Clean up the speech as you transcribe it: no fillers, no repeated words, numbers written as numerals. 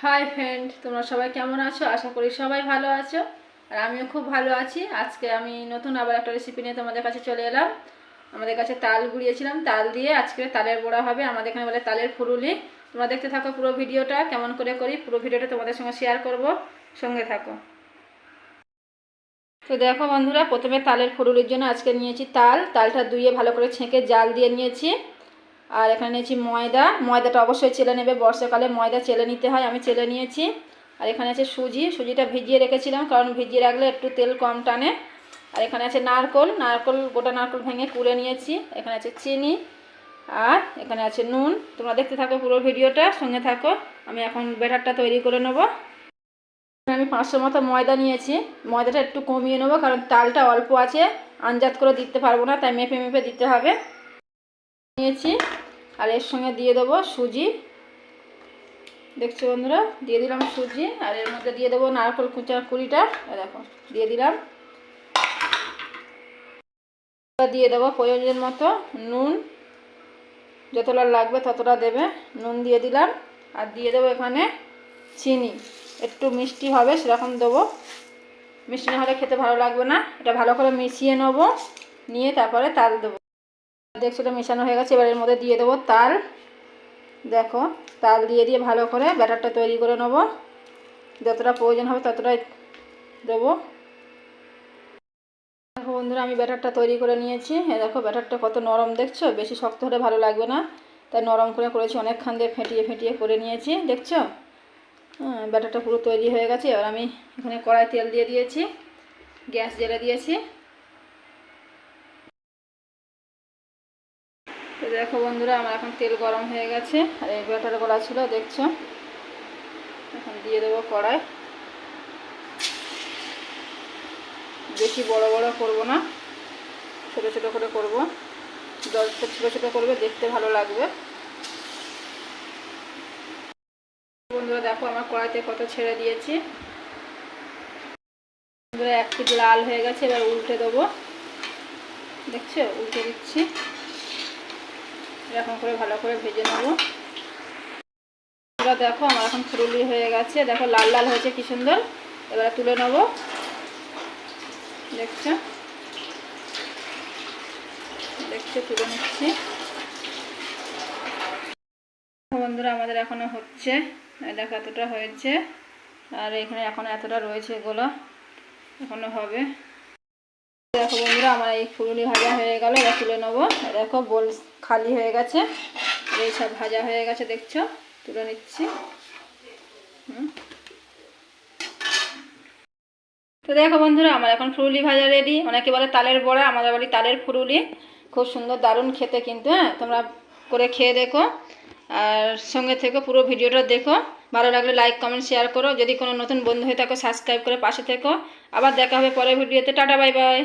Hi friend, তোমরা সবাই কেমন আছো? আশা করি সবাই ভালো আছো, আর আমিও খুব ভালো আছি। আজকে আমি নতুন আবার একটা রেসিপি নিয়ে তোমাদের কাছে চলে এলাম। আমাদের কাছে তাল গুঁড়িয়েছিলাম, তাল দিয়ে আজকে তালের বড়া হবে। আমাদের এখানে বলে তালের ফুরুলি। তোমরা দেখতে থাকো পুরো ভিডিওটা, কেমন করে করি পুরো ভিডিওটা তোমাদের সঙ্গে শেয়ার করব, সঙ্গে থাকো। তো দেখো বন্ধুরা, প্রথমে তালের ফুরুলির জন্য আজকে নিয়েছি তালটা ধুয়ে ভালো করে ছেঁকে জাল দিয়ে নিয়েছি। আর এখানে নিয়েছি ময়দাটা অবশ্যই চেলে নেবে, বর্ষাকালে ময়দা চেলে নিতে হয়, আমি চেলে নিয়েছি। আর এখানে আছে সুজিটা ভিজিয়ে রেখেছিলাম, কারণ ভিজিয়ে রাখলে একটু তেল কম টানে। আর এখানে আছে গোটা নারকেল ভেঙে কুড়ে নিয়েছি। এখানে আছে চিনি, আর এখানে আছে নুন। তোমরা দেখতে থাকো পুরো ভিডিওটা, সঙ্গে থাকো। আমি এখন ব্যাটারটা তৈরি করে নেব। আমি 500 মতো ময়দা নিয়েছি। ময়দাটা একটু কমিয়ে নেবো, কারণ তালটা অল্প আছে, আন্দাজ করে দিতে পারবো না, তাই মেপে মেপে দিতে হবে। নিয়েছি, আর এর সঙ্গে দিয়ে দেবো সুজি। দেখছো বন্ধুরা, দিয়ে দিলাম সুজি, আর এর মধ্যে দিয়ে দেবো নারকেল কুড়িটা। দেখো দিয়ে দিলাম। দিয়ে দেবো প্রয়োজন মতো নুন, যতটা লাগবে ততটা দেবে, নুন দিয়ে দিলাম। আর দিয়ে দেবো এখানে চিনি, একটু মিষ্টি হবে সেরকম দেবো, মিষ্টি না হলে খেতে ভালো লাগবে না। এটা ভালো করে মিশিয়ে নেবো, নিয়ে তারপরে তাল দেবো। দেখছো এটা মেশানো হয়ে গেছে। এবার এর মধ্যে দিয়ে দেবো তাল। দেখো তাল দিয়ে ভালো করে ব্যাটারটা তৈরি করে নেব, যতটা প্রয়োজন হবে ততটাই দেবো। দেখো বন্ধুরা, আমি ব্যাটারটা তৈরি করে নিয়েছি। দেখো ব্যাটারটা কত নরম, দেখছো? বেশি শক্ত হলে ভালো লাগবে না, তাই নরম করে করেছি, অনেকক্ষণ দিয়ে ফেটিয়ে করে নিয়েছি। দেখছো ব্যাটারটা পুরো তৈরি হয়ে গেছে। এবার আমি এখানে কড়াই তেল দিয়ে দিয়েছি, গ্যাস জ্বেলে দিয়েছি। তো দেখো বন্ধুরা, আমার এখন তেল গরম হয়ে গেছে, আর এই ব্যাটার গলা ছিল, দেখছো। এখন দিয়ে দেবো কড়াই। বেশি বড় বড় করব না, ছোট ছোট করে করব। যত ছোট ছোট করবে দেখতে ভালো লাগবে। বন্ধুরা দেখো আমার কড়াইতে কত ছেড়ে দিয়েছি। বন্ধুরা এক পিঠ লাল হয়ে গেছে, এবার উল্টে দেবো। দেখছো, উল্টে দিচ্ছি, এরকম করে ভালো করে ভেজে নেব। বন্ধুরা দেখো আমার এখন ফুরুলি হয়ে গেছে, দেখো লাল লাল হয়েছে কি সুন্দর। এবারে তুলে নেব, দেখছো তুলে নিচ্ছি। বন্ধুরা আমাদের এখনো হচ্ছে, দেখো এতটা হয়েছে, আর এখানে এখনো এতটা রয়েছে, এগুলো এখনো হবে। দেখো বন্ধুরা আমার এই ফুলুলি ভাজা হয়ে গেল, এবার তুলে নেবো। দেখো বোল খালি হয়ে গেছে, এই সব ভাজা হয়ে গেছে, দেখছো, তুলে নিচ্ছি। তো দেখো বন্ধুরা আমার এখন ফুলুলি ভাজা রেডি। অনেকে বলে তালের বড়া, আমাদের বলি তালের ফুলুলি। খুব সুন্দর দারুণ খেতে কিন্তু। তোমরা করে খেয়ে দেখো, আর সঙ্গে থেকে পুরো ভিডিওটা দেখো। ভালো লাগলে লাইক কমেন্ট শেয়ার করো। যদি কোনো নতুন বন্ধু হয়ে থাকো সাবস্ক্রাইব করে পাশে থেকো। আবার দেখা হবে পরের ভিডিওতে। Tata bye bye.